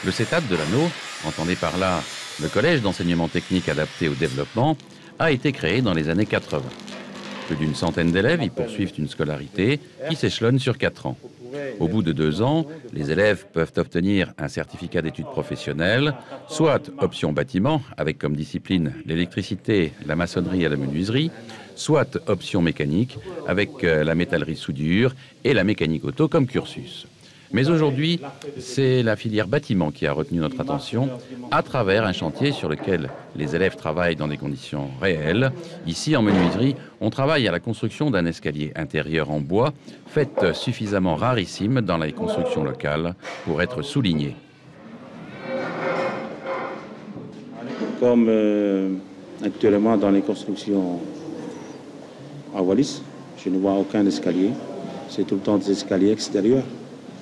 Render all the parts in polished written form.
Le CETAD de Lannion, entendez par là le collège d'enseignement technique adapté au développement, a été créé dans les années 80. Plus d'une centaine d'élèves y poursuivent une scolarité qui s'échelonne sur 4 ans. Au bout de 2 ans, les élèves peuvent obtenir un certificat d'études professionnelles, soit option bâtiment, avec comme discipline l'électricité, la maçonnerie et la menuiserie, soit option mécanique, avec la métallerie soudure et la mécanique auto comme cursus. Mais aujourd'hui, c'est la filière bâtiment qui a retenu notre attention à travers un chantier sur lequel les élèves travaillent dans des conditions réelles. Ici, en menuiserie, on travaille à la construction d'un escalier intérieur en bois, fait suffisamment rarissime dans les constructions locales pour être souligné. Comme actuellement dans les constructions à Wallis, je ne vois aucun escalier. C'est tout le temps des escaliers extérieurs.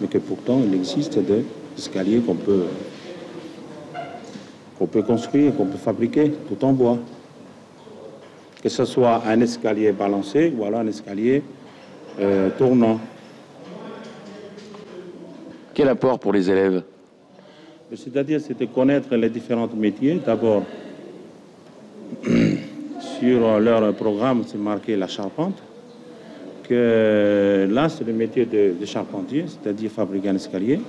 Mais que pourtant, il existe des escaliers qu'on peut construire, qu'on peut fabriquer, tout en bois. Que ce soit un escalier balancé ou alors un escalier tournant. Quel apport pour les élèves? C'est-à-dire, c'est de connaître les différents métiers. D'abord, sur leur programme, c'est marqué la charpente. Que là, c'est le métier de charpentier, c'est-à-dire fabriquer un escalier.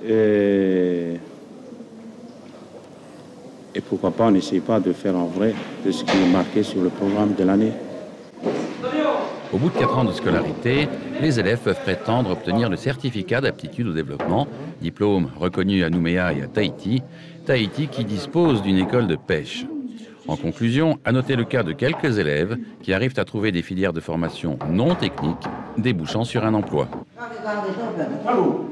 Et pourquoi pas, on n'essaye pas de faire en vrai de ce qui est marqué sur le programme de l'année. Au bout de 4 ans de scolarité, les élèves peuvent prétendre obtenir le certificat d'aptitude au développement, diplôme reconnu à Nouméa et à Tahiti, Tahiti qui dispose d'une école de pêche. En conclusion, à noter le cas de quelques élèves qui arrivent à trouver des filières de formation non techniques, débouchant sur un emploi. Allô.